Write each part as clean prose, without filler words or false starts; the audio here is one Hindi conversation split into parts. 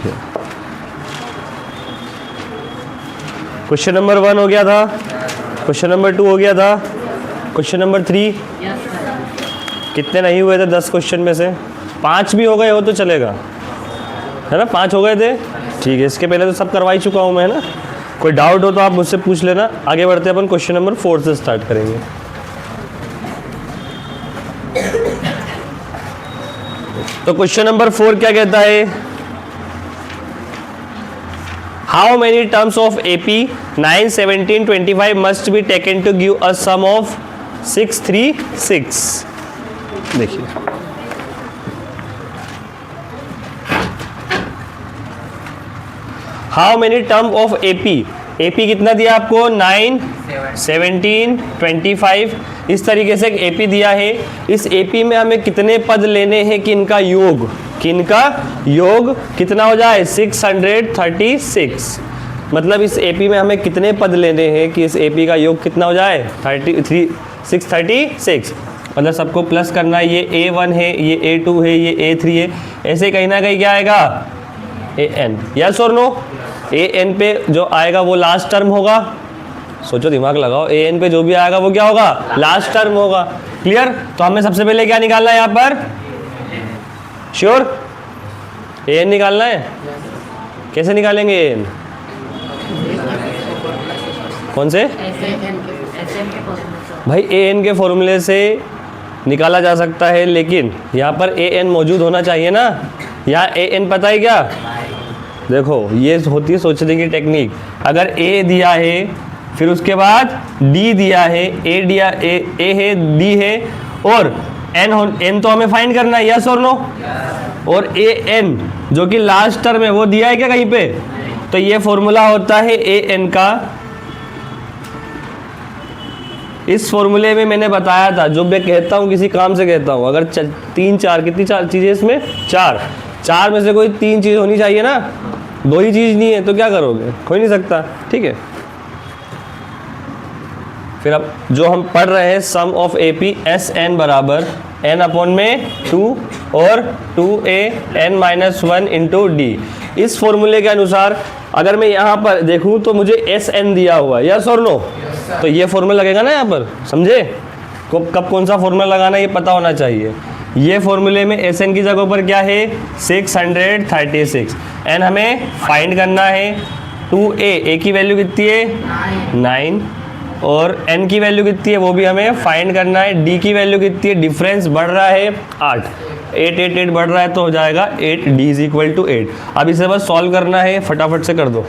है। क्वेश्चन नंबर 1 हो गया था, क्वेश्चन नंबर 2 हो गया था, क्वेश्चन नंबर 3 कितने नहीं हुए थे 10 क्वेश्चन में से? 5 भी हो गए हो तो चलेगा, है ना? 5 हो गए थे, ठीक है। इसके पहले तो सब करवा ही चुका हूँ मैं, है ना? कोई डाउट हो तो आप मुझसे पूछ लेना। आगे बढ़ते हैं, अपन क्वेश्चन नंबर 4 से स्टार्ट करेंगे। तो क्वेश्चन नंबर 4 क्या कहता है? How many terms of AP 9, 17, 25 must be taken to give a sum of 636। देखिए, how many term of AP कितना दिया आपको? 9, 17, 25। इस तरीके से एक AP दिया है। इस AP में हमें कितने पद लेने हैं कि इनका योग कितना हो जाए? 636। मतलब इस AP में हमें कितने पद लेने हैं कि इस AP का योग कितना हो जाए? 636। मतलब सबको प्लस करना है। ये A1 है, ये A2 है, ये A3 है। ऐसे कहीं ना कहीं क्या आएगा? AN। यस और नो? AN पे जो आएगा वो लास्ट टर्म होगा। सोचो, दिमाग लगाओ। AN पे जो भी आएगा वो क्या होगा? लास्ट टर्म होगा। क्लियर? तो हमें सबसे पहले क्या निकालना है यहाँ पर? श्योर? AN निकालना है। कैसे निकालेंगे AN? कौन से? भाई AN के फॉर्मूले से निकाला जा सकता है, लेकिन यहाँ पर AN मौजूद होना चाहिए ना। यहाँ AN पता है क्या? देखो, ये होती है सोचने की टेक्निक। अगर A दिया है, फिर उसके बाद D दिया है, A है, D है और N तो हमें फाइंड करना है। यस और नो? और AN जो कि लास्ट टर्म है वो दिया है क्या कहीं पे? तो ये फॉर्मूला होता है AN का। इस फॉर्मूले में मैंने बताया था, जो मैं कहता हूँ किसी काम से कहता हूँ, अगर 3, 4 कितनी 4 चीज़ें इसमें? 4 में से कोई 3 चीज़ होनी चाहिए ना। 2 ही चीज़ नहीं है तो क्या करोगे? हो ही नहीं सकता। ठीक है, फिर अब जो हम पढ़ रहे हैं सम ऑफ AP SN बराबर N/2 और 2AN-1 इंटू D। इस फॉर्मूले के अनुसार अगर मैं यहाँ पर देखूँ तो मुझे SN दिया हुआ है। यस और नो? तो ये फॉर्मूला लगेगा ना यहाँ पर, समझे? कब कौन सा फॉर्मूला लगाना ये पता होना चाहिए। ये फॉर्मूले में SN की जगह पर क्या है? 636। N हमें फाइंड करना है। 2A की वैल्यू कितनी है? 9 और N की वैल्यू कितनी है वो भी हमें फाइंड करना है। D की वैल्यू कितनी है? डिफरेंस बढ़ रहा है 8 बढ़ रहा है तो हो जाएगा 8। D is equal to 8। अब इसे बस सॉल्व करना है, फटाफट से कर दो।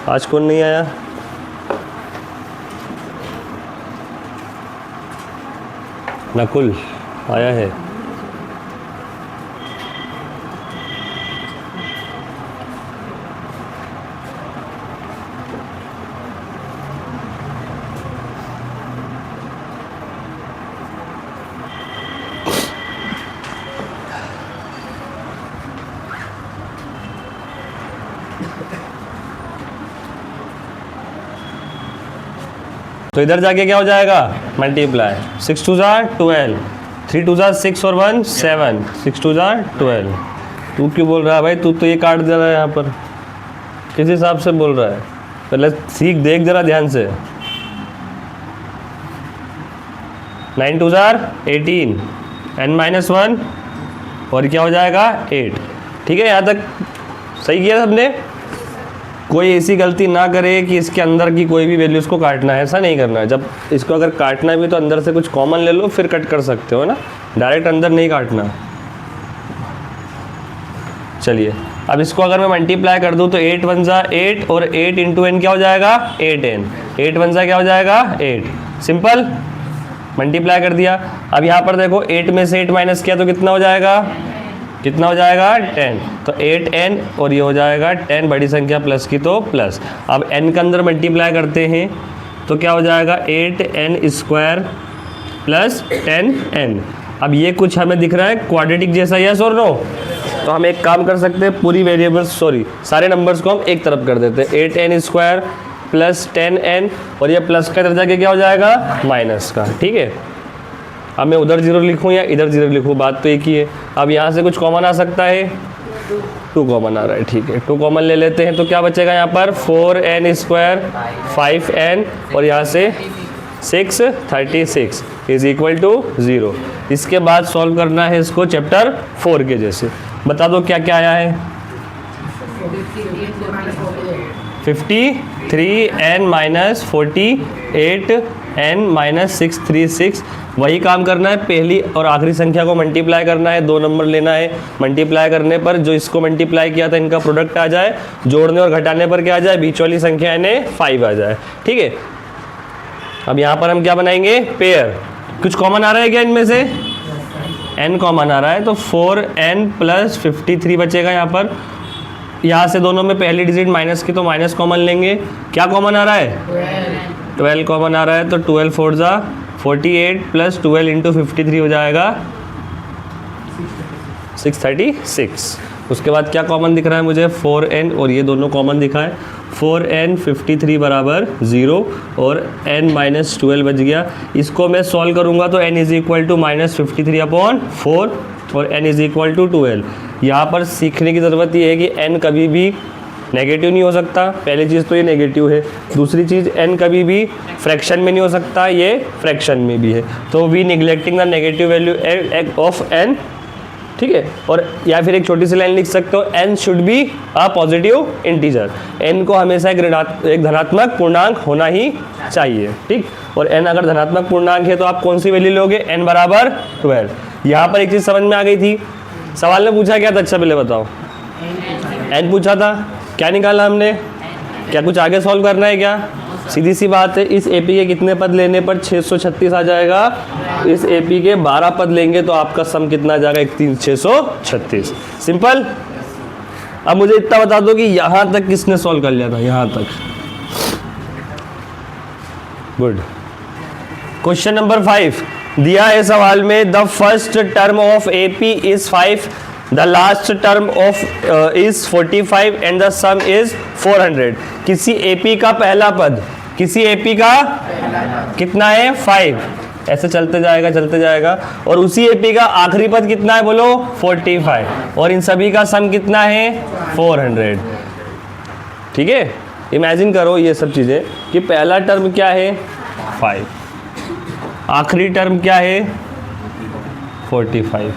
आज कौन नहीं आया? नकुल आया है। तो इधर जाके क्या हो जाएगा? मल्टीप्लाई। 6 2 12, 3 2 6 और 1 7, 6 2 12। तू क्यों बोल रहा है भाई? तू तो ये काट दे रहा है यहाँ पर। किस हिसाब से बोल रहा है? पहले सीख, देख जरा ध्यान से। 9 2 18, N-1 और क्या हो जाएगा? 8। ठीक है, यहाँ तक सही किया सबने? कोई ऐसी गलती ना करे कि इसके अंदर की कोई भी वैल्यू इसको काटना है, ऐसा नहीं करना है। जब इसको अगर काटना भी तो अंदर से कुछ कॉमन ले लो, फिर कट कर सकते हो ना, डायरेक्ट अंदर नहीं काटना। चलिए, अब इसको अगर मैं मल्टीप्लाई कर दूं तो 8 1 8 और 8 इंटू N क्या हो जाएगा? 8N। 8 1 क्या हो जाएगा? 8। सिंपल, मल्टीप्लाई कर दिया। अब यहाँ पर देखो, 8 में से 8 माइनस किया तो कितना हो जाएगा? 10। तो 8N और ये हो जाएगा 10, बड़ी संख्या प्लस की तो प्लस। अब N के अंदर मल्टीप्लाई करते हैं तो क्या हो जाएगा? 8N² plus 10N। अब ये कुछ हमें दिख रहा है क्वाड्रेटिक जैसा, यस और नो? तो हम एक काम कर सकते हैं, पूरी वेरिएबल्स सारे नंबर्स को हम एक तरफ कर देते हैं। 8N² प्लस 10n और ये प्लस का इधर जाके क्या हो जाएगा माइनस का, ठीक है। अब मैं उधर 0 लिखूँ या इधर 0 लिखूँ, बात तो एक ही है। अब यहाँ से कुछ कॉमन आ सकता है, 2 कॉमन आ रहा है, ठीक है, 2 कॉमन ले लेते हैं। तो क्या बचेगा यहाँ पर 4n² 5n और यहाँ से 636 इज इक्वल टू 0। इसके बाद सॉल्व करना है इसको चैप्टर 4 के जैसे। बता दो क्या क्या आया है। 53n minus 48n minus 636। वही काम करना है, पहली और आखिरी संख्या को मल्टीप्लाई करना है, 2 नंबर लेना है। मल्टीप्लाई करने पर जो इसको मल्टीप्लाई किया था इनका प्रोडक्ट आ जाए, जोड़ने और घटाने पर क्या आ जाए, बीच वाली संख्या यानी 5 आ जाए, ठीक है। अब यहाँ पर हम क्या बनाएंगे, पेयर। कुछ कॉमन आ रहा है क्या इनमें से, n कॉमन आ रहा है, तो 4n प्लस 53 बचेगा यहाँ पर। यहाँ से दोनों में पहली डिजिट माइनस की तो माइनस कॉमन लेंगे। क्या कॉमन आ रहा है, 12 कॉमन आ रहा है, तो 12 4 जा 48 प्लस 12 इंटू 53 हो जाएगा 636। उसके बाद क्या कॉमन दिख रहा है मुझे, 4n और ये दोनों कॉमन दिखा है। 4n 53 बराबर 0 और n माइनस 12 बच गया। इसको मैं सॉल्व करूंगा तो n is equal to minus 53/4 और n इज इक्वल टू 12। यहाँ पर सीखने की ज़रूरत ये है कि n कभी भी नेगेटिव नहीं हो सकता, पहली चीज़ तो ये नेगेटिव है। दूसरी चीज़ n कभी भी फ्रैक्शन में नहीं हो सकता, ये फ्रैक्शन में भी है। तो we neglecting the negative value of n, ठीक है। और या फिर एक छोटी सी लाइन लिख सकते हो, n should be a positive integer. n को हमेशा एक धनात्मक पूर्णांक होना ही चाहिए, ठीक। और n अगर धनात्मक पूर्णांक है तो आप कौन सी वैल्यू लोगे, n बराबर 12। यहाँ पर एक चीज़ समझ में आ गई थी, सवाल में पूछा क्या था, अच्छा पहले बताओ। n पूछा था, क्या निकाला हमने, क्या कुछ आगे सॉल्व करना है क्या, सीधी सी बात है। इस एपी के कितने पद लेने पर 636 आ जाएगा, इस एपी के 12 पद लेंगे तो आपका सम कितना आ जाएगा, 636। सिंपल। अब मुझे इतना बता दो कि यहां तक किसने सॉल्व कर लिया था, यहां तक। गुड। क्वेश्चन नंबर 5 दिया है सवाल में, the first term of AP is 5, the last term of is 45 and the some is 400। किसी एपी का पहला पद, किसी एपी का कितना है, 5, ऐसे चलते जाएगा और उसी एपी का आखिरी पद कितना है बोलो, 45, और इन सभी का सम कितना है, 400, ठीक है। इमेजिन करो ये सब चीज़ें कि पहला टर्म क्या है, 5, आखिरी टर्म क्या है, 45।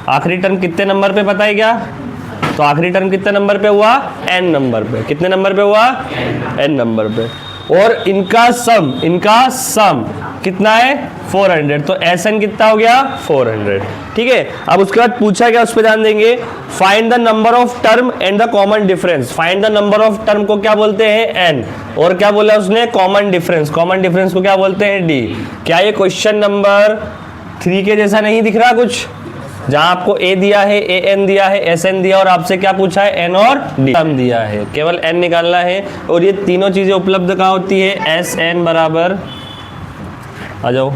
आखिरी टर्म कितने नंबर पे पता है क्या, तो आखिरी टर्म कितने नंबर पे हुआ, n नंबर पे। कितने नंबर पे हुआ, n नंबर पे। और इनका सम कितना है, 400। तो Sn कितना हो गया, 400, ठीक है। अब उसके बाद पूछा क्या, उस पर ध्यान देंगे। Find the number of term and the common difference. Find the number of term को क्या बोलते हैं, n, और क्या बोला उसने, कॉमन डिफरेंस। कॉमन डिफरेंस को क्या बोलते हैं, d। क्या ये क्वेश्चन नंबर 3 के जैसा नहीं दिख रहा कुछ, जहां आपको a दिया है, an दिया है, sn दिया और आपसे क्या पूछा है, n और d टर्म दिया है, केवल n निकालना है। और ये तीनों चीजें उपलब्ध कहाँ होती है, sn बराबर, आ जाओ,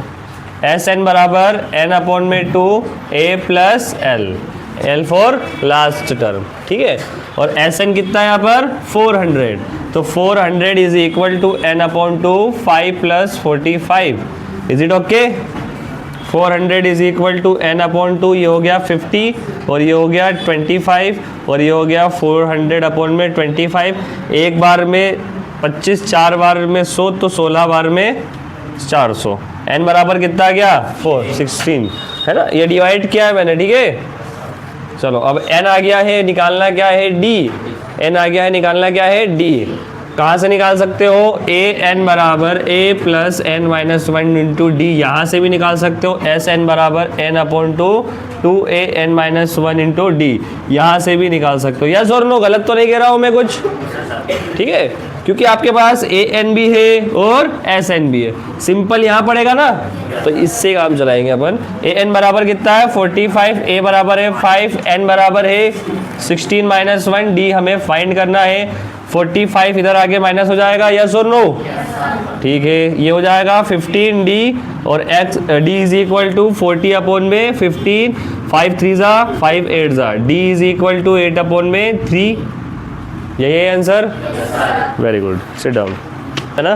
sn बराबर n/2 a plus l for last term, ठीक है। और sn कितना है यहाँ पर, 400। तो 400 is equal to n/2 5 plus 45। Is it okay. 400 is equal to n/2, ये हो गया 50 और ये हो गया 25 और ये हो गया 400/25। एक बार में 25, 4 बार में 100, तो 16 बार में 400। n बराबर कितना आ गया, 16, है ना। ये डिवाइड किया है मैंने, ठीक है। चलो अब n आ गया है, निकालना क्या है, d। n आ गया है, निकालना क्या है, d। कहाँ से निकाल सकते हो, an बराबर a plus n minus 1 into D. यहाँ से भी निकाल सकते हो, sn बराबर n/2 2an minus 1 into D. यहाँ से भी निकाल सकते हो। यस और नो, गलत तो नहीं कह रहा हूँ मैं कुछ, ठीक है, क्योंकि आपके पास an भी है और sn भी है। सिंपल यहाँ पड़ेगा ना, तो इससे काम चलाएंगे अपन। an बराबर कितना है, 45, a बराबर है 5, n बराबर है 16 माइनस 1, d हमें फाइंड करना है। 45 इधर आगे माइनस हो जाएगा, यस और नो, ठीक है। ये हो जाएगा 15d और x d is equal to 40/15, 5 3 जा 5 8 जा, d इज इक्वल टू 8/3। यही है answer, very good, sit down. है ना।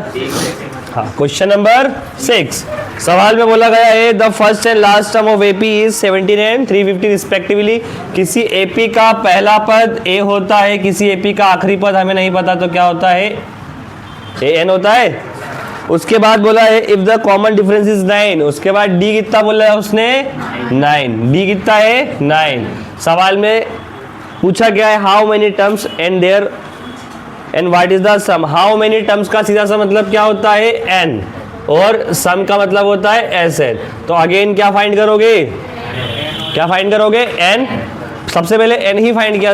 हाँ, क्वेश्चन नंबर 6, सवाल में बोला गया है the first and last term of AP is 17 and 350 respectively. किसी एपी का पहला पद ए होता है, किसी एपी का आखिरी पद हमें नहीं पता, तो क्या होता है, ए एन होता है। उसके बाद बोला है if the common difference is 9, उसके बाद डी कितना बोला है उसने, 9, डी कितना है 9। सवाल में पूछा गया है how many terms and there and what is the sum. How many terms का सीधा सा मतलब क्या होता है, एन, और सम का मतलब होता है एस एन। तो अगेन क्या फाइंड करोगे, क्या फाइंड करोगे, एन। सबसे पहले एन ही फाइंड किया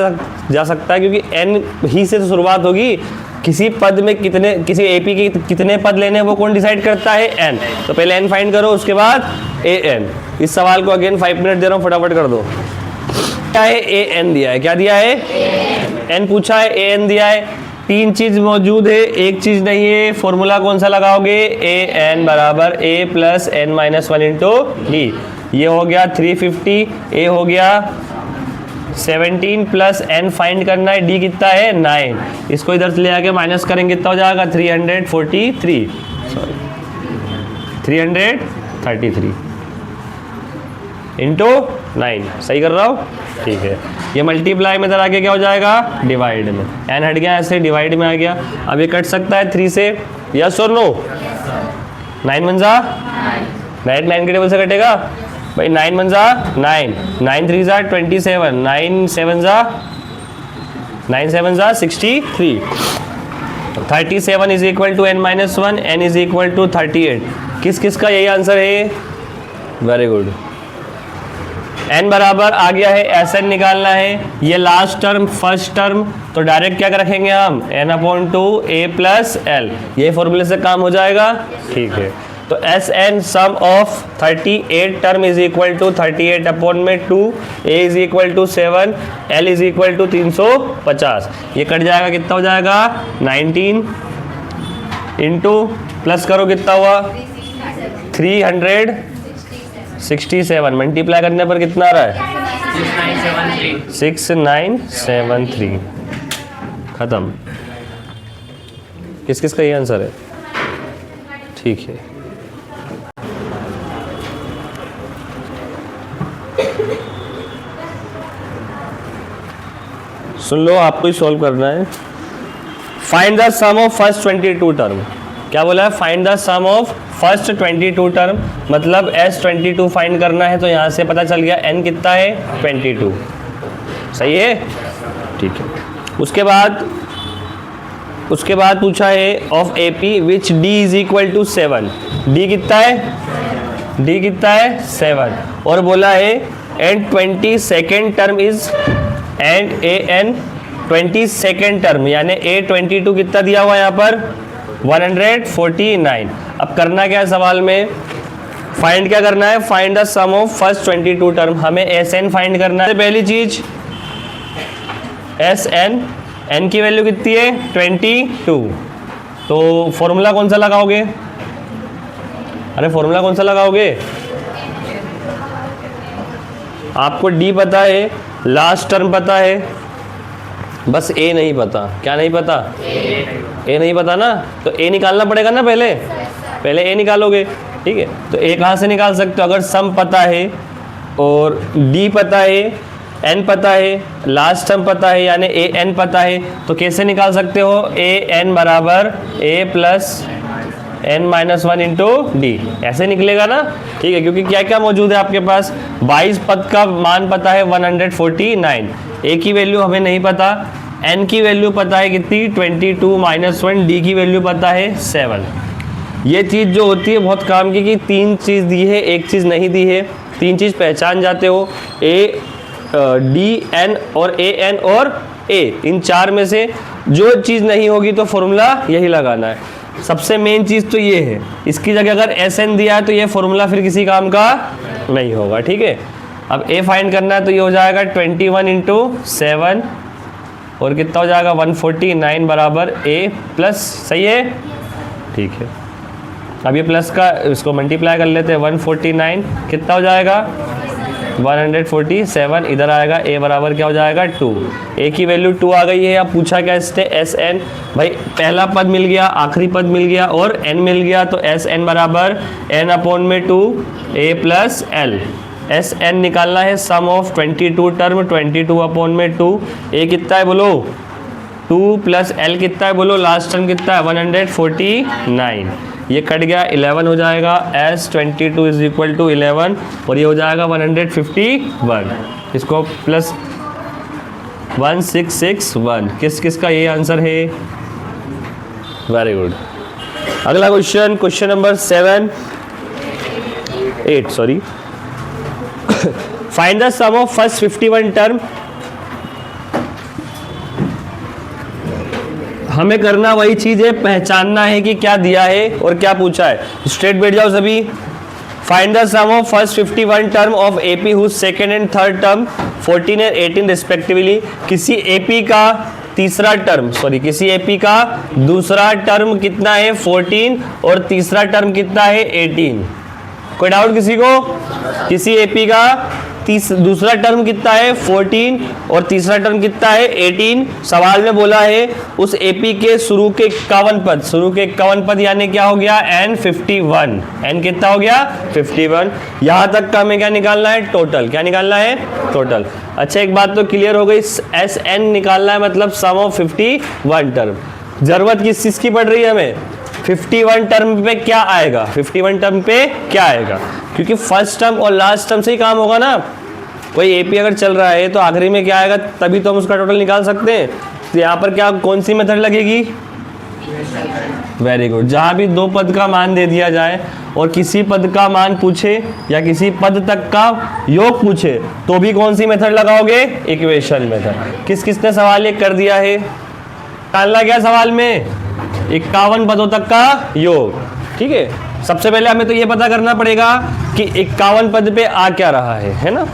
जा सकता है, क्योंकि एन ही से तो शुरुआत होगी। किसी पद में कितने, किसी एपी के कितने पद लेने हैं वो कौन डिसाइड करता है, एन। तो पहले एन फाइंड करो, उसके बाद ए एन। इस सवाल को अगेन 5 मिनट दे रहा हूँ, फटाफट कर दो। क्या है, ए एन दिया है, क्या दिया है, एन पूछा है, ए एन दिया है। 3 चीज मौजूद है, एक चीज नहीं है। फॉर्मूला कौन सा लगाओगे, ए एन बराबर a plus n minus 1 into d. ये हो गया 350, ए हो गया 17 प्लस एन फाइंड करना है, डी कितना है 9। इसको इधर से ले आके माइनस करेंगे, कितना हो जाएगा 343, सॉरी 333 इंटू 9, सही कर रहा हूँ, ठीक है। ये मल्टीप्लाई में इधर आके क्या हो जाएगा, डिवाइड में, एन हट गया ऐसे, डिवाइड में आ गया। अब ये कट सकता है 3 से, यस और नो। 9 1 जा 9 के टेबल से कटेगा भाई, 9 1 जा 9, 9 3 जा 27, 9 7 जा 63। 37 is equal to N minus 1, N is equal to 38। किस किस का यही आंसर है, वेरी गुड। n बराबर आ गया है, एस एन निकालना है। ये लास्ट टर्म फर्स्ट टर्म, तो डायरेक्ट क्या रखेंगे हम, n/2 a प्लस एल। ये फॉर्मूले से काम हो जाएगा, ठीक है। तो S N sum of 38 term is equal to 38 upon में 2, a is equal to 7, l is equal to 350। ये कट जाएगा, कितना हो जाएगा 19 इंटू प्लस करो, कितना हुआ 367, मल्टीप्लाई करने पर कितना आ रहा है 6973। खत्म। किस किस का ये आंसर है, ठीक है। सुन लो, आपको ही सॉल्व करना है। Find the sum of first 22 term. क्या बोला है, find the sum of first 22 term, मतलब S22 फाइंड करना है। तो यहाँ से पता चल गया n कितना है 22, सही है, ठीक है। उसके बाद पूछा है of AP which D is equal to 7। D कितना है, D कितना है 7, और बोला है and 22nd term is and AN 22nd term, यानी A22 कितना दिया हुआ यहाँ पर 149। अब करना क्या है सवाल में, फाइंड क्या करना है, find the sum of first 22 term. हमें SN फाइंड करना है। पहली चीज SN, n की वैल्यू कितनी है 22, तो फॉर्मूला कौन सा लगाओगे, अरे फॉर्मूला कौन सा लगाओगे, आपको D पता है, लास्ट टर्म पता है, बस A नहीं पता। क्या नहीं पता, A नहीं पता ना, तो A निकालना पड़ेगा ना, पहले A निकालोगे, ठीक है। तो A कहाँ से निकाल सकते हो, अगर सम पता है और D पता है, N पता है, लास्ट टर्म पता है, यानी AN पता है, तो कैसे निकाल सकते हो, AN बराबर A plus n minus 1 into D, ऐसे निकलेगा ना, ठीक है। क्योंकि क्या क्या मौजूद है आपके पास, 22 पद का मान पता है 149, A की वैल्यू हमें नहीं पता, n की वैल्यू पता है कितनी 22 माइनस 1, D की वैल्यू पता है 7। ये चीज़ जो होती है बहुत काम की, कि 3 चीज़ दी है, एक चीज़ नहीं दी है, 3 चीज़ पहचान जाते हो, A D N और AN और A, इन 4 में से जो चीज़ नहीं होगी तो फॉर्मूला यही लगाना है। सबसे मेन चीज़ तो ये है, इसकी जगह अगर SN दिया है तो ये फॉर्मूला फिर किसी काम का नहीं होगा, ठीक है। अब A फाइंड करना है, तो ये हो जाएगा 21 इंटू 7, और कितना हो जाएगा 149 बराबर A प्लस, सही है, ठीक है। अब ये प्लस का इसको मल्टीप्लाई कर लेते हैं, 149 कितना हो जाएगा 147, इधर आएगा a बराबर क्या हो जाएगा 2, a की वैल्यू 2 आ गई है। अब पूछा क्या इसने एस एन, भाई पहला पद मिल गया, आखिरी पद मिल गया और n मिल गया, तो एस एन बराबर n अपॉन में 2 a plus L. S N निकालना है सम ऑफ 22 टर्म, 22 अपॉन में 2, a कितना है बोलो 2 प्लस एल कितना है बोलो, लास्ट टर्म कितना है 149, ये कट गया 11 हो जाएगा, एस 22 इज इक्वल टू 11 और ये हो जाएगा 151, इसको प्लस 1661, किस किस का ये आंसर है, वेरी गुड। अगला question, question number 8 sorry, find the sum of first 51 term. हमें करना वही चीज है, पहचानना है कि क्या दिया है और क्या पूछा है। स्ट्रेट बैठ जाओ सभी। Find the sum of first 51 term of AP whose second and third term 14 and 18 respectively. किसी एपी का तीसरा टर्म, सॉरी किसी एपी का दूसरा टर्म कितना है 14 और तीसरा टर्म कितना है 18। कोई डाउट किसी को? किसी एपी का दूसरा टर्म कितना है 14 और तीसरा टर्म कितना है 18। सवाल में बोला है उस एपी के शुरू के 51 पद, शुरू के 51 पद यानी क्या हो गया n 51, n कितना हो गया 51। यहां तक का हमें क्या निकालना है टोटल, क्या निकालना है टोटल। अच्छा एक बात तो क्लियर हो गई, एस एन निकालना है मतलब सम ऑफ 51 टर्म। जरूरत किस चीज की पड़ रही है हमें, 51 टर्म पे क्या आएगा, 51 टर्म पे क्या आएगा, क्योंकि फर्स्ट टर्म और लास्ट टर्म से ही काम होगा ना। कोई एपी अगर चल रहा है तो आखिरी में क्या आएगा, तभी तो हम उसका टोटल निकाल सकते हैं। तो यहाँ पर क्या कौन सी मेथड लगेगी, वेरी गुड। जहाँ भी दो पद का मान दे दिया जाए और किसी पद का मान पूछे या किसी पद तक का योग पूछे तो भी कौन सी मेथड लगाओगे, इक्वेशन मेथड। किस किसने सवाल ये कर दिया है, निकालना क्या सवाल में 51 पदों तक का योग। ठीक है, सबसे पहले हमें तो ये पता करना पड़ेगा कि 51 पद पे आ क्या रहा है ना।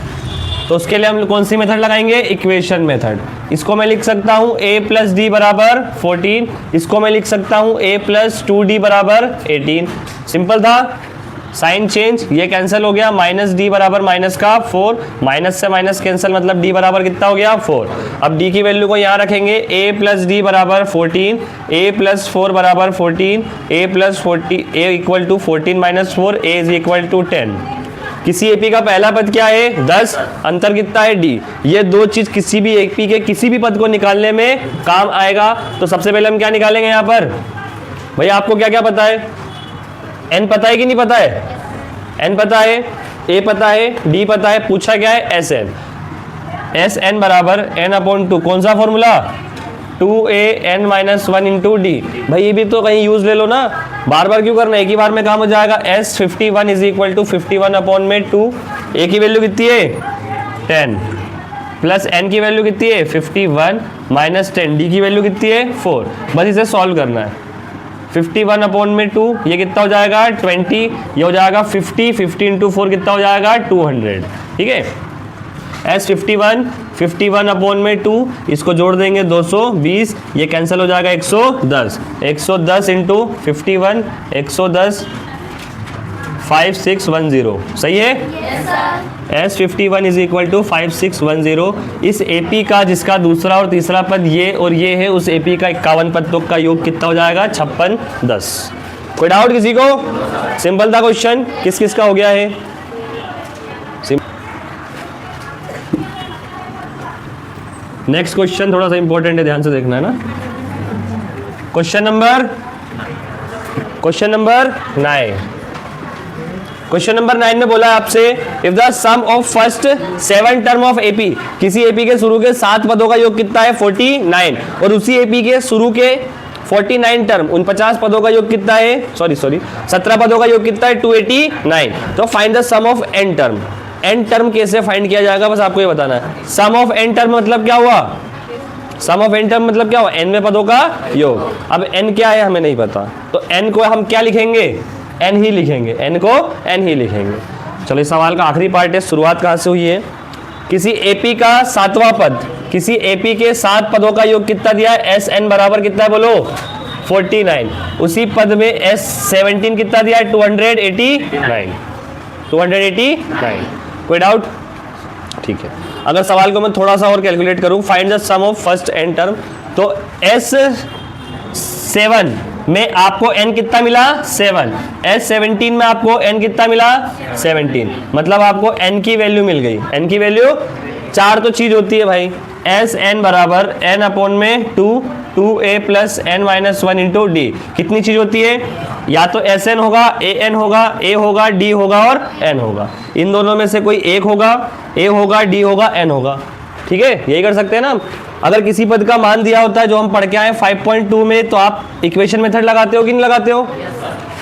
तो उसके लिए हम कौन सी मेथड लगाएंगे, इक्वेशन मेथड। इसको मैं लिख सकता हूँ a प्लस डी बराबर 14, इसको मैं लिख सकता हूँ a प्लस 2d बराबर 18। सिंपल था, साइन चेंज, ये कैंसिल हो गया, माइनस डी बराबर माइनस का 4, माइनस से माइनस कैंसिल मतलब डी बराबर कितना हो गया 4। अब डी की वैल्यू को यहाँ रखेंगे, a प्लस डी बराबर 14, a प्लस 4 बराबर 14, a plus 40, a equal to 14 minus 4, a is equal to 10। किसी एपी का पहला पद क्या है 10, अंतर कितना है d। ये दो चीज किसी भी एपी के किसी भी पद को निकालने में काम आएगा। तो सबसे पहले हम क्या निकालेंगे यहाँ पर, भैया आपको क्या क्या पता है, n पता है कि नहीं पता है, n पता है, a पता है, d पता है, पूछा क्या है एस एन। एस एन बराबर n अपॉन 2, कौन सा formula 2a n minus 1 into D. भाई ये भी तो कहीं यूज ले लो ना, बार बार क्यों करना है, एक ही बार में काम हो जाएगा। s 51 is equal to 51 upon में 2, a की वैल्यू कितनी है 10 प्लस n की वैल्यू कितनी है 51 माइनस 10, d की वैल्यू कितनी है 4। बस इसे सॉल्व करना है। 51 अपॉन में 2, ये कितना हो जाएगा 20, ये हो जाएगा 50, 50 इंटू 4 कितना हो जाएगा 200। ठीक है, S 51 अपॉन में 2, इसको जोड़ देंगे 220, ये कैंसिल हो जाएगा 110, 110 इंटू 51, 110 5610, सही है। S 51 is equal to 5610। इस एपी का जिसका दूसरा और तीसरा पद ये और ये है, उस एपी का 51 पदों का योग कितना हो जाएगा 5610। कोई डाउट किसी को? सिंपल था क्वेश्चन, किस किस का हो गया है। नेक्स्ट क्वेश्चन थोड़ा सा इंपॉर्टेंट है, ध्यान से देखना है ना। Question number 9। क्वेश्चन नंबर 9 में बोला है आपसे, if the sum of first 7 term of AP, किसी एपी के शुरू के 7 पदों का योग कितना है 49, और उसी एपी के शुरू के 49 टर्म 49 पदों का योग कितना है, सॉरी 17 पदों का योग कितना है 289। तो find the sum of n term. n term कैसे फाइंड किया जाएगा, बस आपको ये बताना है। सम ऑफ n टर्म मतलब क्या हुआ, सम ऑफ n टर्म मतलब क्या हुआ, n में पदों का योग। अब n क्या है हमें नहीं पता, तो n को हम क्या लिखेंगे, n ही लिखेंगे, n को n ही लिखेंगे। चलो इस सवाल का आखिरी पार्ट है, शुरुआत कहाँ से हुई है। किसी एपी का 7वां पद, किसी एपी के 7 पदों का योग कितना दिया है, एस एन बराबर कितना है बोलो 49। उसी पद में एस 17 कितना दिया है 289। कोई डाउट? ठीक है। अगर सवाल को मैं थोड़ा सा और कैलकुलेट करूं, find the sum of first N term, तो S7 में आपको n कितना मिला 7, S17 में आपको n कितना मिला 17, मतलब आपको n की वैल्यू मिल गई। n की वैल्यू 4 तो चीज होती है भाई, Sn बराबर n अपॉन में 2a plus n minus 1 into D. कितनी चीज होती है, या तो Sn होगा, An होगा, a होगा, d होगा और n होगा। इन दोनों में से कोई एक होगा, a होगा, d होगा, n होगा। ठीक है, यही कर सकते हैं ना। अगर किसी पद का मान दिया होता है जो हम पढ़ के आए 5.2 में, तो आप इक्वेशन मेथड लगाते हो कि नहीं लगाते हो।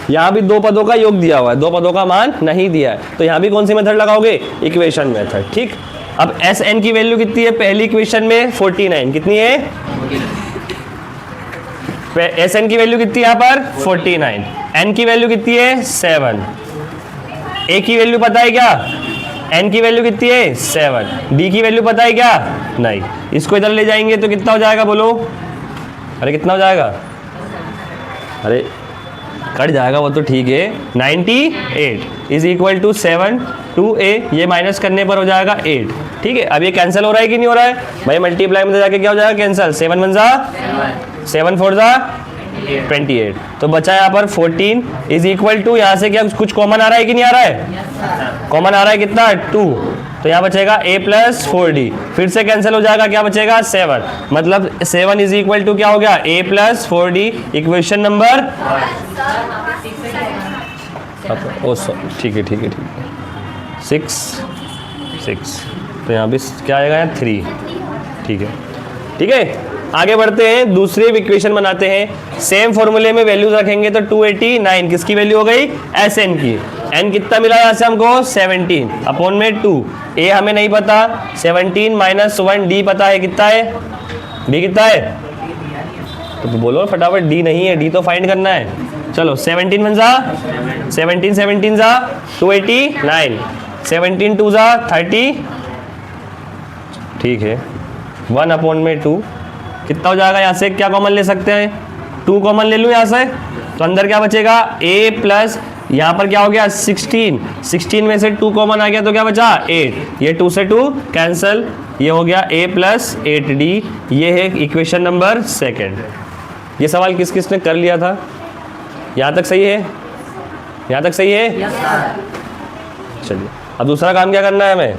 यहाँ भी दो पदों का योग दिया हुआ है, दो पदों का मान नहीं दिया है, तो यहाँ भी कौन सी मेथड लगाओगे, इक्वेशन मेथड। ठीक, अब Sn की वैल्यू कितनी है पहली इक्वेशन में 49, कितनी है Sn की वैल्यू कितनी है यहाँ पर 49, n की वैल्यू कितनी है 7, a की वैल्यू पता है क्या, n की वैल्यू कितनी है 7, d की वैल्यू पता है क्या, नहीं। इसको इधर ले जाएंगे तो कितना हो जाएगा बोलो, अरे कितना हो जाएगा, अरे कट जाएगा वो तो ठीक है, 98 इज इक्वल टू 7 2a, ये माइनस करने पर हो जाएगा 8। ठीक है, अब ये कैंसिल हो रहा है कि नहीं हो रहा है भाई, मल्टीप्लाई में जाके क्या हो जाएगा कैंसिल, 7 1 जा 7 4 जा 28, तो बचा यहाँ पर 14 इज इक्वल टू, यहाँ से क्या कुछ कॉमन आ रहा है कि नहीं आ रहा है, कॉमन आ रहा है कितना 2, तो यहाँ बचेगा a प्लस 4d, फिर से कैंसिल हो जाएगा, क्या बचेगा 7, मतलब 7 इज इक्वल टू क्या हो गया a plus 4d, equation number, ओ ठीक है 6, तो यहाँ भी क्या आएगा यहाँ 3। ठीक है, आगे बढ़ते हैं, दूसरी इक्वेशन बनाते हैं। सेम फॉर्मूले में वैल्यूज रखेंगे तो 289 किसकी वैल्यू हो गई, Sn की। n कितना मिला यहाँ से हमको 17 अपॉन में 2, a हमें नहीं पता, 17 माइनस 1, d पता है कितना है, d कितना है, तो बोलो फटाफट, d नहीं है, d तो फाइंड करना है। चलो 17 1 जा 17 जा 289, 17 2 जा 30, ठीक है, 1 अपॉन में 2 कितना हो जाएगा, यहाँ से क्या कॉमन ले सकते हैं, 2 कॉमन ले लूँ यहाँ से, तो अंदर क्या बचेगा a प्लस, यहाँ पर क्या हो गया 16 में से 2 कॉमन आ गया तो क्या बचा 8, ये 2 से 2 कैंसल, ये हो गया a प्लस 8d, ये है इक्वेशन नंबर 2। ये सवाल किस किसने कर लिया था, यहाँ तक सही है, यहाँ तक सही है। चलिए अब दूसरा काम क्या करना है, हमें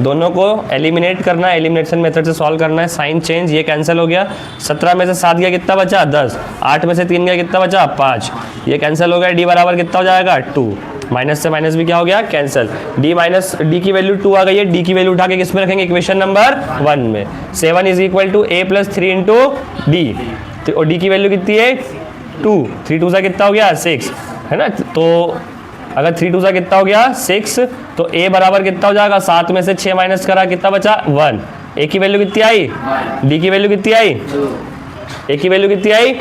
दोनों को एलिमिनेट करना है, एलिमिनेशन मेथड से सॉल्व करना है। साइन चेंज, ये कैंसिल हो गया, 17 में से 7 गया कितना बचा 10, 8 में से 3 गया कितना बचा 5, ये कैंसिल हो गया, d बराबर कितना हो जाएगा 2, माइनस से माइनस भी क्या हो गया कैंसिल, d माइनस d की वैल्यू 2 आ गई है, d की वैल्यू उठा के किस में रखेंगे, इक्वेशन नंबर 1 में। 7 is equal to a plus 3 into D, और d की वैल्यू कितनी है 2, 3 2 सा कितना हो गया 6 है ना, तो अगर 3 2 सा कितना हो गया 6, तो a बराबर कितना हो जाएगा, 7 में से 6 माइनस करा कितना बचा 1, a की वैल्यू कितनी आई, d की वैल्यू कितनी आई, a की वैल्यू कितनी आई,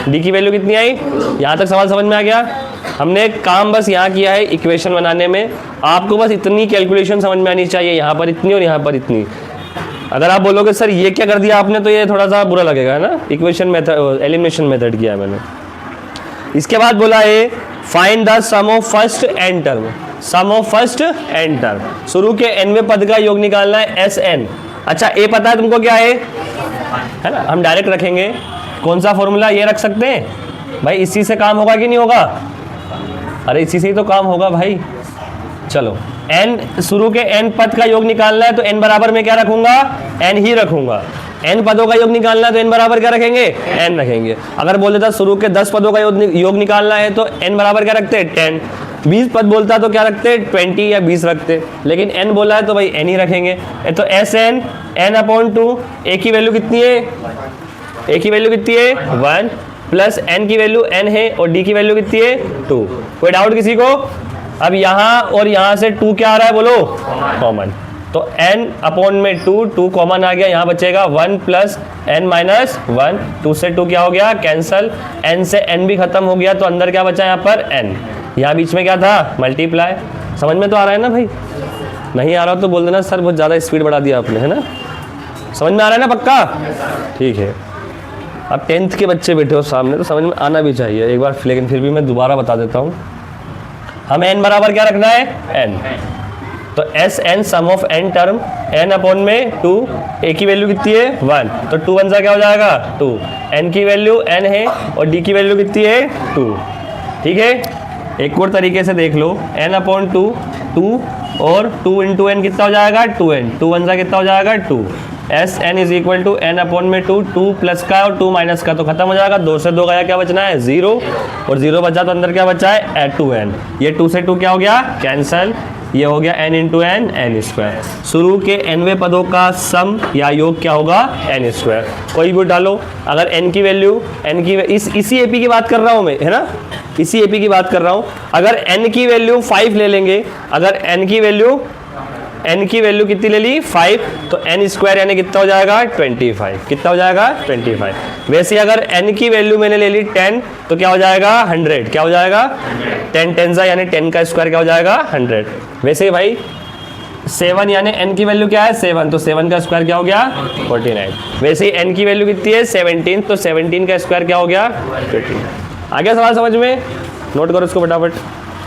d की वैल्यू कितनी आई। यहाँ तक सवाल समझ में आ गया। हमने काम बस यहाँ किया है इक्वेशन बनाने में, आपको बस इतनी कैलकुलेशन समझ में आनी चाहिए, यहाँ पर इतनी और यहाँ पर इतनी। अगर आप बोलोगे सर ये क्या कर दिया आपने, तो ये थोड़ा सा बुरा लगेगा, है ना। इक्वेशन मेथड, एलिमिनेशन मेथड किया है मैंने। इसके बाद बोला है find the sum of first N term, sum of first N term, शुरू के nवें पद का योग निकालना है Sn। अच्छा a पता है तुमको क्या है ना, हम डायरेक्ट रखेंगे। कौन सा फॉर्मूला, ये रख सकते हैं भाई, इसी से काम होगा कि नहीं होगा, अरे इसी से ही तो काम होगा भाई। चलो n, शुरू के n पद का योग निकालना है तो n बराबर में क्या रखूंगा, n ही रखूंगा। n पदों का योग निकालना है तो n बराबर क्या रखेंगे, n रखेंगे। अगर बोल देता शुरू के 10 पदों का योग निकालना है तो n बराबर क्या रखते हैं 10। 20 पद बोलता तो क्या रखते 20 या 20 रखते, लेकिन n बोला है तो भाई n ही रखेंगे। तो Sn n अपॉन 2, a की वैल्यू कितनी है, a की वैल्यू कितनी है 1, प्लस n की वैल्यू n है और d की वैल्यू कितनी है 2। कोई डाउट किसी को। अब यहाँ और यहाँ से 2 क्या आ रहा है बोलो, कॉमन, तो n अपॉन में 2 कॉमन आ गया, यहाँ बचेगा 1 प्लस n माइनस 1, 2 से 2 क्या हो गया कैंसल, n से n भी खत्म हो गया, तो अंदर क्या बचा यहाँ पर n, यहाँ बीच में क्या था मल्टीप्लाई। समझ में तो आ रहा है ना भाई, नहीं आ रहा तो बोल देना सर बहुत ज़्यादा स्पीड बढ़ा दिया आपने, है ना। समझ में आ रहा है ना पक्का, ठीक है। अब 10th के बच्चे बैठे हो सामने तो समझ में आना भी चाहिए एक बार, लेकिन फिर भी मैं दोबारा बता देता हूँ। हमें n बराबर क्या रखना है n, तो S N sum of N term, N upon में 2, ए की वैल्यू कितनी है 1, तो 2 1 सा क्या हो जाएगा 2, एन की वैल्यू n है और डी की वैल्यू कितनी है 2। ठीक है, एक और तरीके से देख लो, n अपॉन 2 2 और 2 इंटू एन कितना हो जाएगा 2n, 2 1 सा कितना हो जाएगा 2, S N is equal to N upon में 2, 2 प्लस का और 2 माइनस का तो खत्म हो जाएगा, 2 से 2 गया, क्या बचना है 0 और 0 बचा तो अंदर क्या बचा है 2n, ये 2 से 2 क्या हो गया कैंसल, ये हो गया n into N N square. शुरू के nवें पदों का सम या योग क्या होगा n स्क्वायर, कोई भी डालो। अगर n की वैल्यू इसी एपी की बात कर रहा हूँ मैं, है ना, इसी एपी की बात कर रहा हूँ। अगर n की वैल्यू 5 ले लेंगे, अगर n की वैल्यू कितनी ले ली 5, तो n स्क्वायर यानी कितना हो जाएगा 25, कितना हो जाएगा 25। वैसे अगर n की वैल्यू मैंने ले ली 10, तो क्या हो जाएगा 100, क्या हो जाएगा 10 10 सा यानी 10 का स्क्वायर क्या हो जाएगा 100। वैसे ही भाई 7 यानी n की वैल्यू क्या है 7, तो 7 का स्क्वायर क्या हो गया 49। वैसे ही n की वैल्यू कितनी है 17, तो 17 का स्क्वायर क्या हो गया 15। आ गया सवाल समझ में, नोट करो इसको फटाफट।